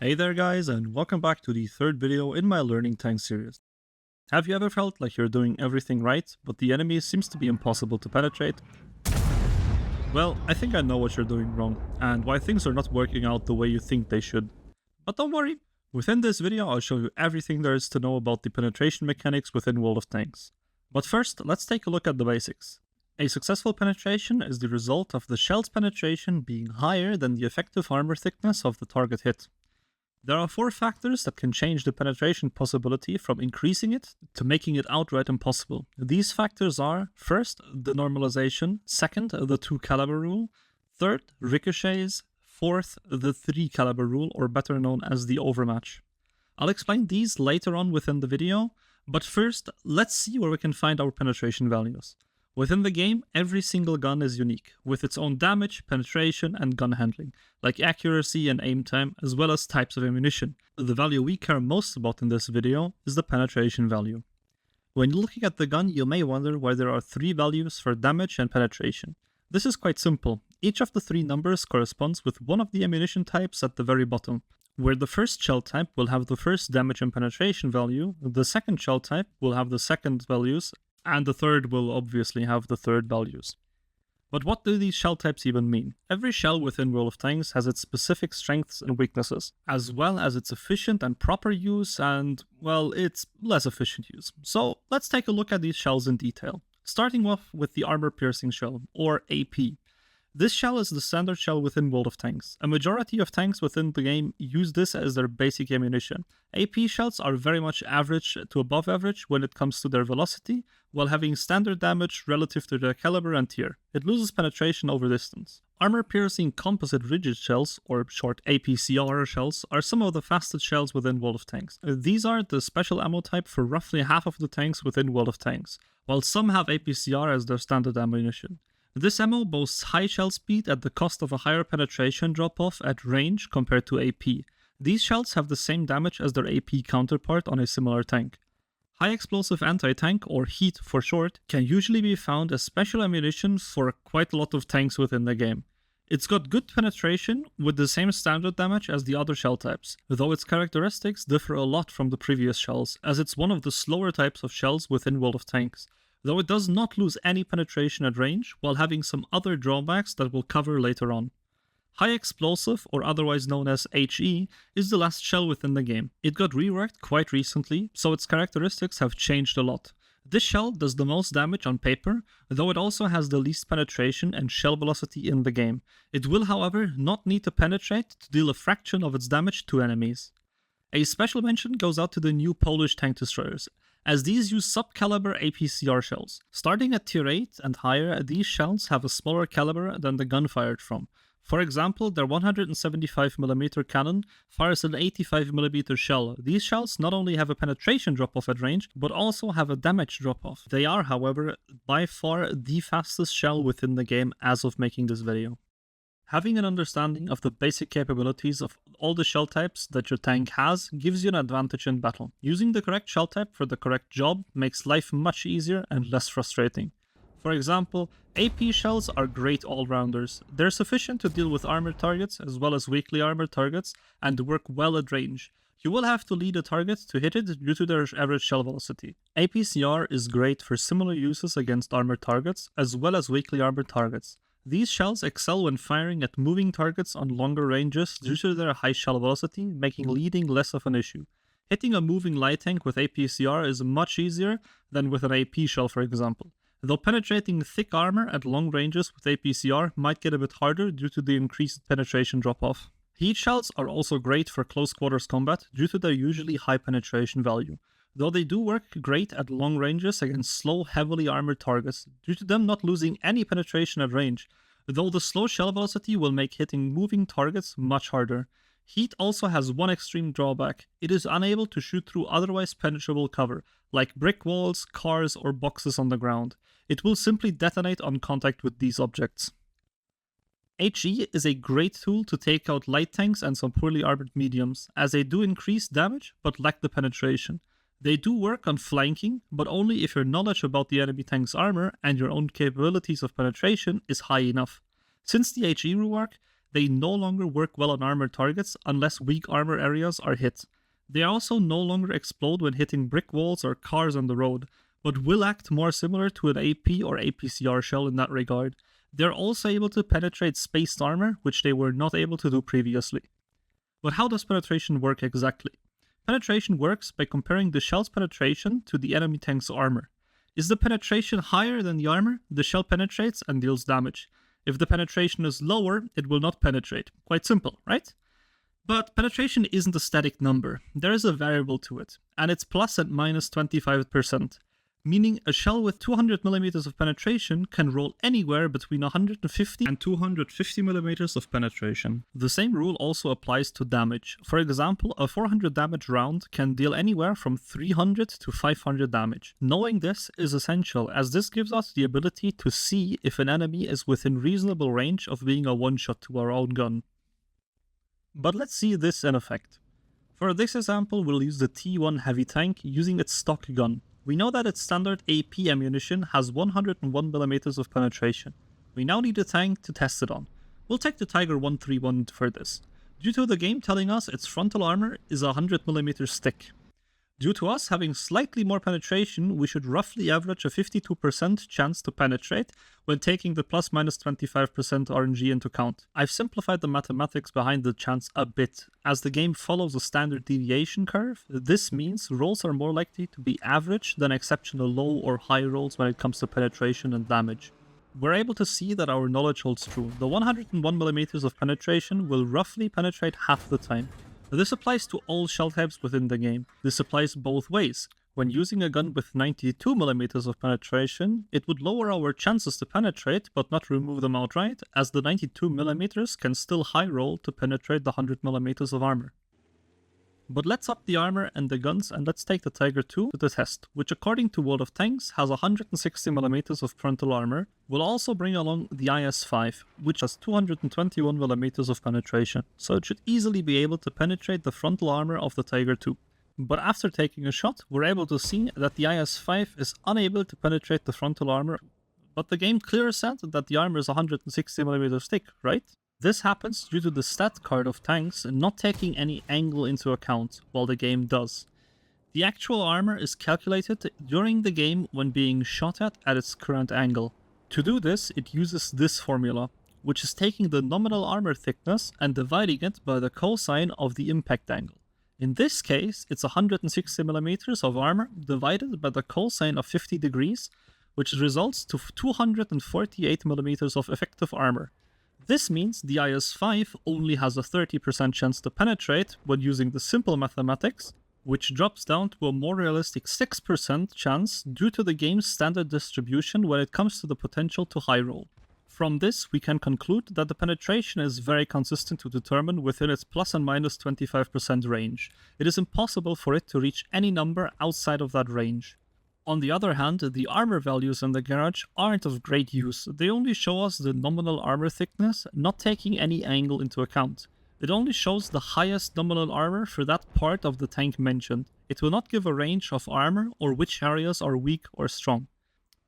Hey there guys, and welcome back to the third video in my Learning Tank series. Have you ever felt like you're doing everything right, but the enemy seems to be impossible to penetrate? Well, I think I know what you're doing wrong, and why things are not working out the way you think they should. But don't worry, within this video I'll show you everything there is to know about the penetration mechanics within World of Tanks. But first, let's take a look at the basics. A successful penetration is the result of the shell's penetration being higher than the effective armor thickness of the target hit. There are 4 factors that can change the penetration possibility from increasing it to making it outright impossible. These factors are, first, the normalization, second, the 2 caliber rule, third, ricochets, fourth, the 3 caliber rule, or better known as the overmatch. I'll explain these later on within the video, but first, let's see where we can find our penetration values. Within the game, every single gun is unique, with its own damage, penetration, and gun handling, like accuracy and aim time, as well as types of ammunition. The value we care most about in this video is the penetration value. When looking at the gun, you may wonder why there are 3 values for damage and penetration. This is quite simple. Each of the 3 numbers corresponds with one of the ammunition types at the very bottom, where the first shell type will have the first damage and penetration value, the second shell type will have the second values, and the third will obviously have the third values. But what do these shell types even mean? Every shell within World of Tanks has its specific strengths and weaknesses, as well as its efficient and proper use and, well, its less efficient use. So let's take a look at these shells in detail. Starting off with the armor piercing shell, or AP. This shell is the standard shell within World of Tanks. A majority of tanks within the game use this as their basic ammunition. AP shells are very much average to above average when it comes to their velocity, while having standard damage relative to their caliber and tier. It loses penetration over distance. Armor-piercing composite rigid shells, or short APCR shells, are some of the fastest shells within World of Tanks. These are the special ammo type for roughly half of the tanks within World of Tanks, while some have APCR as their standard ammunition. This ammo boasts high shell speed at the cost of a higher penetration drop-off at range compared to AP. These shells have the same damage as their AP counterpart on a similar tank. High explosive anti-tank, or HEAT for short, can usually be found as special ammunition for quite a lot of tanks within the game. It's got good penetration with the same standard damage as the other shell types, though its characteristics differ a lot from the previous shells, as it's one of the slower types of shells within World of Tanks, though it does not lose any penetration at range while having some other drawbacks that we'll cover later on. High explosive, or otherwise known as HE, is the last shell within the game. It got reworked quite recently, so its characteristics have changed a lot. This shell does the most damage on paper, though it also has the least penetration and shell velocity in the game. It will, however, not need to penetrate to deal a fraction of its damage to enemies. A special mention goes out to the new Polish tank destroyers, as these use sub-caliber APCR shells. Starting at tier 8 and higher, these shells have a smaller caliber than the gun fired from. For example, their 175mm cannon fires an 85mm shell. These shells not only have a penetration drop-off at range, but also have a damage drop-off. They are, however, by far the fastest shell within the game as of making this video. Having an understanding of the basic capabilities of all the shell types that your tank has gives you an advantage in battle. Using the correct shell type for the correct job makes life much easier and less frustrating. For example, AP shells are great all-rounders. They're sufficient to deal with armored targets as well as weakly armored targets and work well at range. You will have to lead a target to hit it due to their average shell velocity. APCR is great for similar uses against armored targets as well as weakly armored targets. These shells excel when firing at moving targets on longer ranges due to their high shell velocity, making leading less of an issue. Hitting a moving light tank with APCR is much easier than with an AP shell, for example, though penetrating thick armor at long ranges with APCR might get a bit harder due to the increased penetration drop-off. Heat shells are also great for close quarters combat due to their usually high penetration value, though they do work great at long ranges against slow, heavily armored targets, due to them not losing any penetration at range, though the slow shell velocity will make hitting moving targets much harder. Heat also has one extreme drawback: it is unable to shoot through otherwise penetrable cover, like brick walls, cars, or boxes on the ground. It will simply detonate on contact with these objects. HE is a great tool to take out light tanks and some poorly armored mediums, as they do increase damage but lack the penetration. They do work on flanking, but only if your knowledge about the enemy tank's armor and your own capabilities of penetration is high enough. Since the HE rework, They no longer work well on armored targets unless weak armor areas are hit. They also no longer explode when hitting brick walls or cars on the road, but will act more similar to an AP or APCR shell in that regard. They're also able to penetrate spaced armor, which they were not able to do previously. But how does penetration work exactly? Penetration works by comparing the shell's penetration to the enemy tank's armor. Is the penetration higher than the armor, the shell penetrates and deals damage. If the penetration is lower, it will not penetrate. Quite simple, right? But penetration isn't a static number. There is a variable to it, and it's plus and minus 25%. Meaning a shell with 200mm of penetration can roll anywhere between 150 and 250mm of penetration. The same rule also applies to damage. For example, a 400 damage round can deal anywhere from 300 to 500 damage. Knowing this is essential, as this gives us the ability to see if an enemy is within reasonable range of being a one-shot to our own gun. But let's see this in effect. For this example, we'll use the T1 heavy tank using its stock gun. We know that its standard AP ammunition has 101mm of penetration. We now need a tank to test it on. We'll take the Tiger 131 for this, due to the game telling us its frontal armor is a 100mm stick. Due to us having slightly more penetration, we should roughly average a 52% chance to penetrate when taking the plus minus 25% RNG into account. I've simplified the mathematics behind the chance a bit. As the game follows a standard deviation curve, this means rolls are more likely to be average than exceptional low or high rolls when it comes to penetration and damage. We're able to see that our knowledge holds true. The 101mm of penetration will roughly penetrate half the time. This applies to all shell types within the game. This applies both ways. When using a gun with 92mm of penetration, it would lower our chances to penetrate but not remove them outright, as the 92mm can still high roll to penetrate the 100mm of armor. But let's up the armor and the guns, and let's take the Tiger 2 to the test, which according to WoT of Tanks has 160mm of frontal armor. We'll also bring along the IS-5, which has 221mm of penetration, so it should easily be able to penetrate the frontal armor of the Tiger 2. But after taking a shot, we're able to see that the IS-5 is unable to penetrate the frontal armor, but the game clearly said that the armor is 160mm stick, right? This happens due to the stat card of tanks not taking any angle into account, while the game does. The actual armor is calculated during the game when being shot at its current angle. To do this, it uses this formula, which is taking the nominal armor thickness and dividing it by the cosine of the impact angle. In this case, it's 160mm of armor divided by the cosine of 50 degrees, which results to 248mm of effective armor. This means the IS-5 only has a 30% chance to penetrate when using the simple mathematics, which drops down to a more realistic 6% chance due to the game's standard distribution when it comes to the potential to high roll. From this, we can conclude that the penetration is very consistent to determine within its plus and minus 25% range. It is impossible for it to reach any number outside of that range. On the other hand, the armor values in the garage aren't of great use. They only show us the nominal armor thickness, not taking any angle into account. It only shows the highest nominal armor for that part of the tank mentioned. It will not give a range of armor or which areas are weak or strong.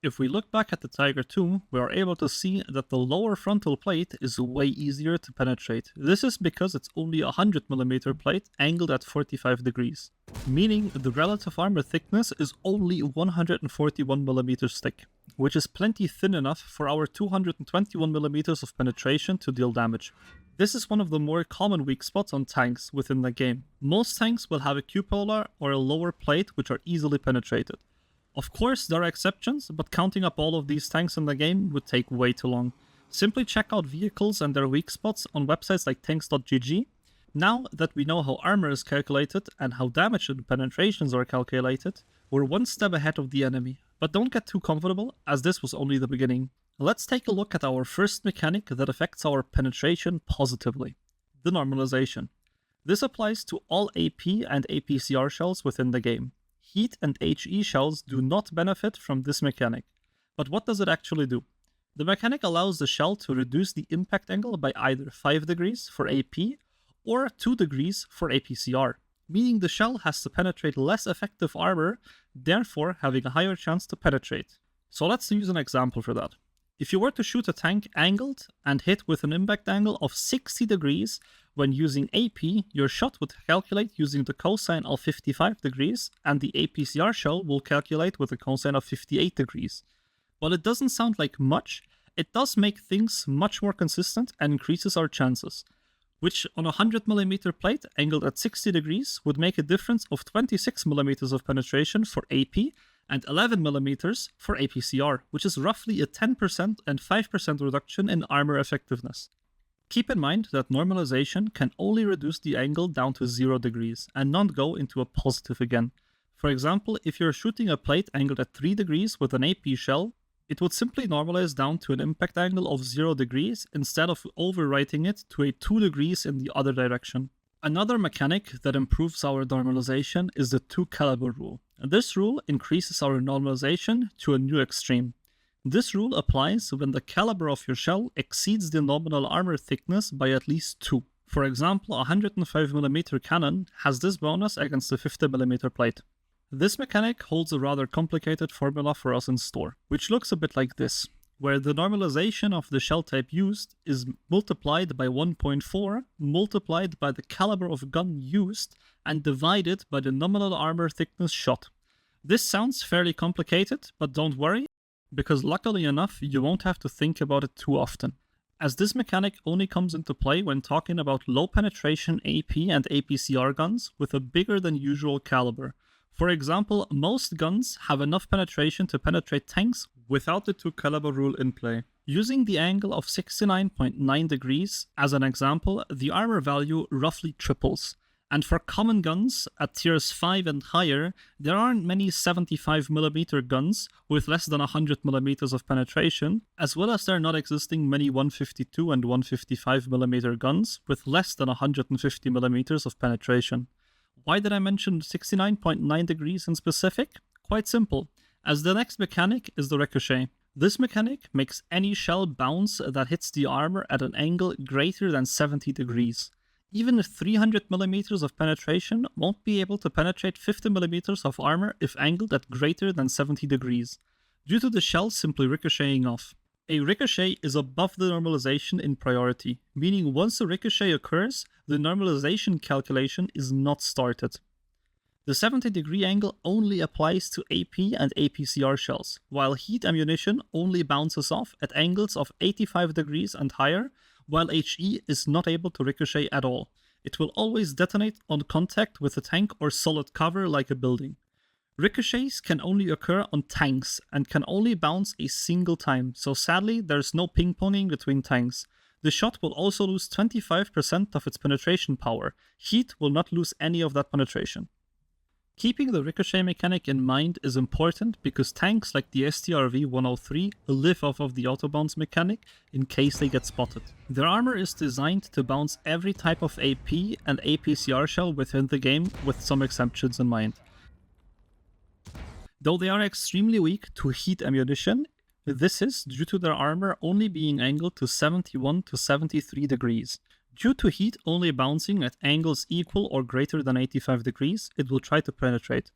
If we look back at the Tiger 2, we are able to see that the lower frontal plate is way easier to penetrate. This is because it's only a 100mm plate angled at 45 degrees, meaning the relative armor thickness is only 141mm thick, which is plenty thin enough for our 221mm of penetration to deal damage. This is one of the more common weak spots on tanks within the game. Most tanks will have a cupola or a lower plate which are easily penetrated. Of course, there are exceptions, but counting up all of these tanks in the game would take way too long. Simply check out vehicles and their weak spots on websites like tanks.gg. Now that we know how armor is calculated and how damage and penetrations are calculated, we're one step ahead of the enemy. But don't get too comfortable, as this was only the beginning. Let's take a look at our first mechanic that affects our penetration positively: the normalization. This applies to all AP and APCR shells within the game. Heat and HE shells do not benefit from this mechanic. But what does it actually do? The mechanic allows the shell to reduce the impact angle by either 5 degrees for AP or 2 degrees for APCR, meaning the shell has to penetrate less effective armor, therefore having a higher chance to penetrate. So let's use an example for that. If you were to shoot a tank angled and hit with an impact angle of 60 degrees when using AP, your shot would calculate using the cosine of 55 degrees, and the APCR shell will calculate with a cosine of 58 degrees. While it doesn't sound like much, it does make things much more consistent and increases our chances, which on a 100mm plate angled at 60 degrees would make a difference of 26mm of penetration for AP and 11mm for APCR, which is roughly a 10% and 5% reduction in armor effectiveness. Keep in mind that normalization can only reduce the angle down to 0 degrees and not go into a positive again. For example, if you're shooting a plate angled at 3 degrees with an AP shell, it would simply normalize down to an impact angle of 0 degrees instead of overwriting it to a 2 degrees in the other direction. Another mechanic that improves our normalization is the 2 caliber rule. This rule increases our normalization to a new extreme. This rule applies when the caliber of your shell exceeds the nominal armor thickness by at least 2. For example, a 105mm cannon has this bonus against a 50mm plate. This mechanic holds a rather complicated formula for us in store, which looks a bit like this, where the normalization of the shell type used is multiplied by 1.4, multiplied by the caliber of gun used, and divided by the nominal armor thickness shot. This sounds fairly complicated, but don't worry, because luckily enough, you won't have to think about it too often, as this mechanic only comes into play when talking about low penetration AP and APCR guns with a bigger than usual caliber. For example, most guns have enough penetration to penetrate tanks without the 2 caliber rule in play. Using the angle of 69.9 degrees as an example, the armor value roughly triples. And for common guns at tiers 5 and higher, there aren't many 75mm guns with less than 100mm of penetration, as well as there are not existing many 152 and 155mm guns with less than 150mm of penetration. Why did I mention 69.9 degrees in specific? Quite simple, as the next mechanic is the ricochet. This mechanic makes any shell bounce that hits the armor at an angle greater than 70 degrees. Even 300mm of penetration won't be able to penetrate 50mm of armor if angled at greater than 70 degrees, due to the shell simply ricocheting off. A ricochet is above the normalization in priority, meaning once a ricochet occurs, the normalization calculation is not started. The 70-degree angle only applies to AP and APCR shells, while heat ammunition only bounces off at angles of 85 degrees and higher, while HE is not able to ricochet at all. It will always detonate on contact with a tank or solid cover like a building. Ricochets can only occur on tanks and can only bounce a single time, so sadly there's no ping-ponging between tanks. The shot will also lose 25% of its penetration power. Heat will not lose any of that penetration. Keeping the ricochet mechanic in mind is important because tanks like the STRV-103 live off of the autobounce mechanic in case they get spotted. Their armor is designed to bounce every type of AP and APCR shell within the game, with some exceptions in mind. Though they are extremely weak to heat ammunition, this is due to their armor only being angled to 71 to 73 degrees. Due to heat only bouncing at angles equal or greater than 85 degrees, it will try to penetrate.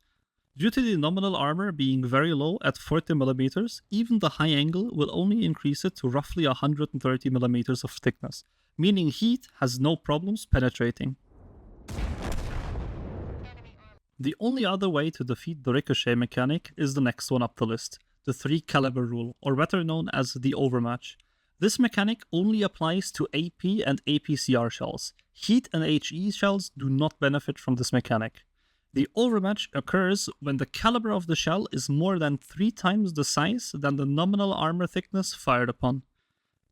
Due to the nominal armor being very low at 40mm, even the high angle will only increase it to roughly 130mm of thickness, meaning heat has no problems penetrating. The only other way to defeat the ricochet mechanic is the next one up the list, the 3 caliber rule, or better known as the Overmatch. This mechanic only applies to AP and APCR shells. Heat and HE shells do not benefit from this mechanic. The overmatch occurs when the caliber of the shell is more than 3 times the size than the nominal armor thickness fired upon.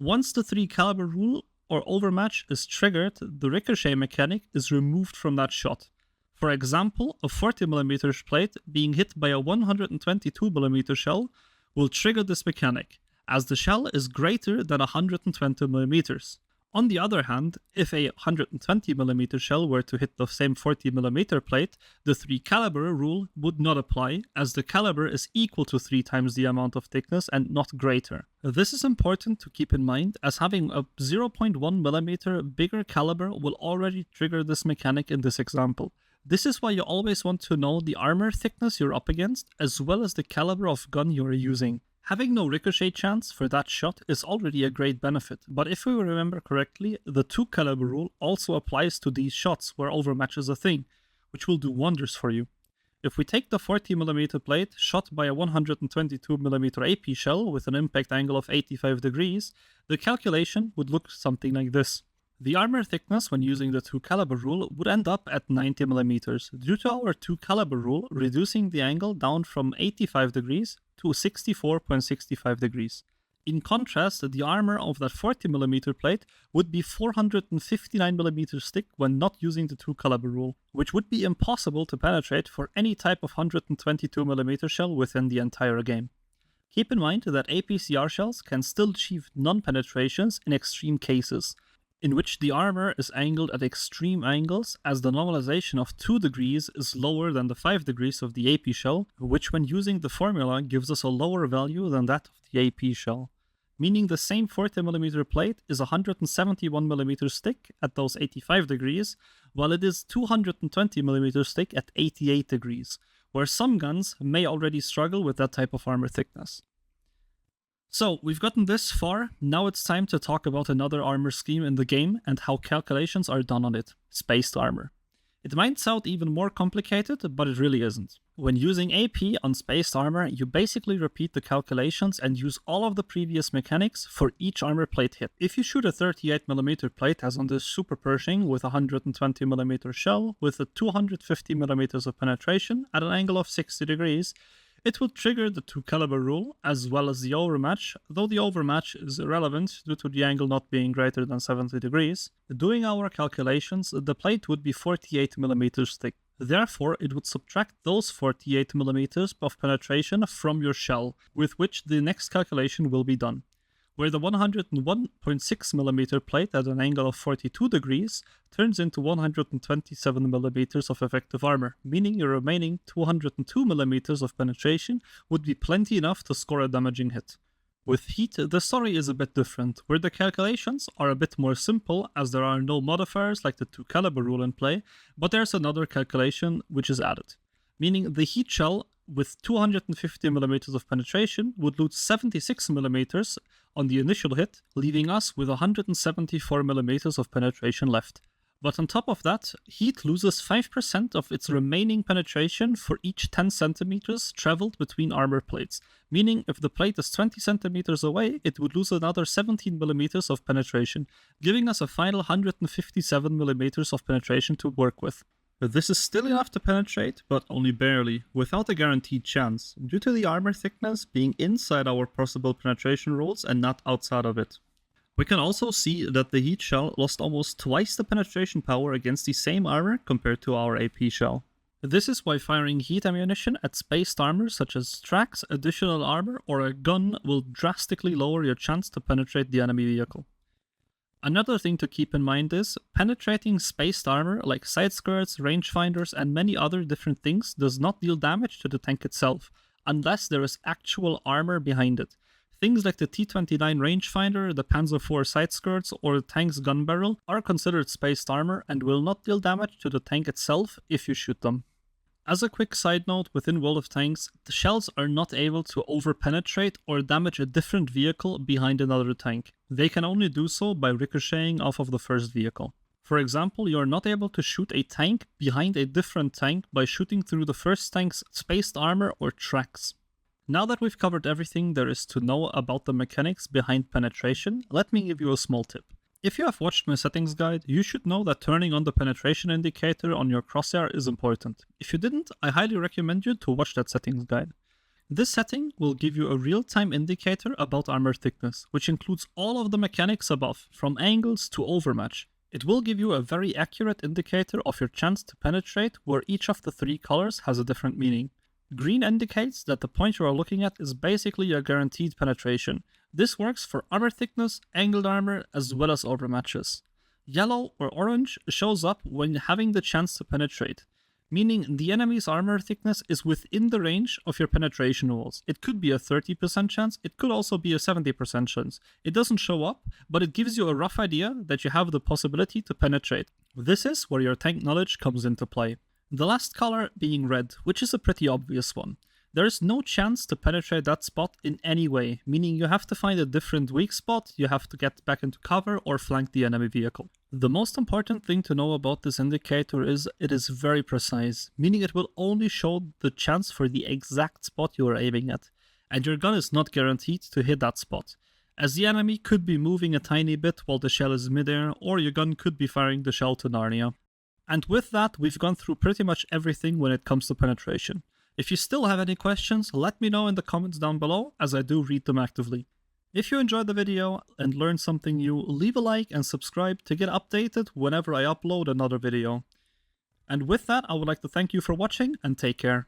Once the 3 caliber rule or overmatch is triggered, the ricochet mechanic is removed from that shot. For example, a 40mm plate being hit by a 122mm shell will trigger this mechanic, as the shell is greater than 120mm. On the other hand, if a 120mm shell were to hit the same 40mm plate, the 3 caliber rule would not apply, as the caliber is equal to 3 times the amount of thickness and not greater. This is important to keep in mind, as having a 0.1mm bigger caliber will already trigger this mechanic in this example. This is why you always want to know the armor thickness you're up against, as well as the caliber of gun you're using. Having no ricochet chance for that shot is already a great benefit, but if we remember correctly, the 2 caliber rule also applies to these shots where overmatch is a thing, which will do wonders for you. If we take the 40mm plate shot by a 122mm AP shell with an impact angle of 85 degrees, the calculation would look something like this. The armor thickness when using the 2 caliber rule would end up at 90mm, due to our 2 caliber rule reducing the angle down from 85 degrees to 64.65 degrees. In contrast, the armor of that 40mm plate would be 459mm thick when not using the 2 caliber rule, which would be impossible to penetrate for any type of 122mm shell within the entire game. Keep in mind that APCR shells can still achieve non-penetrations in extreme cases, in which the armor is angled at extreme angles as the normalization of 2 degrees is lower than the 5 degrees of the AP shell, which when using the formula gives us a lower value than that of the AP shell. Meaning the same 40mm plate is 171mm thick at those 85 degrees, while it is 220mm thick at 88 degrees, where some guns may already struggle with that type of armor thickness. So, we've gotten this far, now it's time to talk about another armor scheme in the game and how calculations are done on it, spaced armor. It might sound even more complicated, but it really isn't. When using AP on spaced armor, you basically repeat the calculations and use all of the previous mechanics for each armor plate hit. If you shoot a 38mm plate as on this Super Pershing with a 120mm shell with a 250mm of penetration at an angle of 60 degrees, it will trigger the 2 caliber rule as well as the overmatch, though the overmatch is irrelevant due to the angle not being greater than 70 degrees. Doing our calculations, the plate would be 48mm thick. Therefore, it would subtract those 48mm of penetration from your shell, with which the next calculation will be done, where the 101.6mm plate at an angle of 42 degrees turns into 127mm of effective armor, meaning your remaining 202mm of penetration would be plenty enough to score a damaging hit. With heat, the story is a bit different, where the calculations are a bit more simple as there are no modifiers like the 2 caliber rule in play, but there's another calculation which is added, meaning the heat shell with 250mm of penetration would lose 76mm on the initial hit, leaving us with 174mm of penetration left. But on top of that, heat loses 5% of its remaining penetration for each 10 centimeters traveled between armor plates, meaning if the plate is 20 centimeters away, it would lose another 17mm of penetration, giving us a final 157mm of penetration to work with. But this is still enough to penetrate, but only barely, without a guaranteed chance, due to the armor thickness being inside our possible penetration rules and not outside of it. We can also see that the heat shell lost almost twice the penetration power against the same armor compared to our AP shell. This is why firing heat ammunition at spaced armor such as tracks, additional armor, or a gun will drastically lower your chance to penetrate the enemy vehicle. Another thing to keep in mind is, penetrating spaced armor like side skirts, rangefinders, and many other different things does not deal damage to the tank itself, unless there is actual armor behind it. Things like the T-29 rangefinder, the Panzer IV side skirts, or the tank's gun barrel are considered spaced armor and will not deal damage to the tank itself if you shoot them. As a quick side note, within World of Tanks, the shells are not able to over-penetrate or damage a different vehicle behind another tank. They can only do so by ricocheting off of the first vehicle. For example, you are not able to shoot a tank behind a different tank by shooting through the first tank's spaced armor or tracks. Now that we've covered everything there is to know about the mechanics behind penetration, let me give you a small tip. If you have watched my settings guide, you should know that turning on the penetration indicator on your crosshair is important. If you didn't, I highly recommend you to watch that settings guide. This setting will give you a real-time indicator about armor thickness, which includes all of the mechanics above, from angles to overmatch. It will give you a very accurate indicator of your chance to penetrate, where each of the 3 colors has a different meaning. Green indicates that the point you are looking at is basically a guaranteed penetration. This works for armor thickness, angled armor, as well as overmatches. Yellow or orange shows up when having the chance to penetrate, meaning the enemy's armor thickness is within the range of your penetration rules. It could be a 30% chance, it could also be a 70% chance. It doesn't show up, but it gives you a rough idea that you have the possibility to penetrate. This is where your tank knowledge comes into play. The last color being red, which is a pretty obvious one. There is no chance to penetrate that spot in any way, meaning you have to find a different weak spot, you have to get back into cover or flank the enemy vehicle. The most important thing to know about this indicator is it is very precise, meaning it will only show the chance for the exact spot you are aiming at, and your gun is not guaranteed to hit that spot, as the enemy could be moving a tiny bit while the shell is midair, or your gun could be firing the shell to Narnia. And with that, we've gone through pretty much everything when it comes to penetration. If you still have any questions, let me know in the comments down below, as I do read them actively. If you enjoyed the video and learned something new, leave a like and subscribe to get updated whenever I upload another video. And with that, I would like to thank you for watching and take care.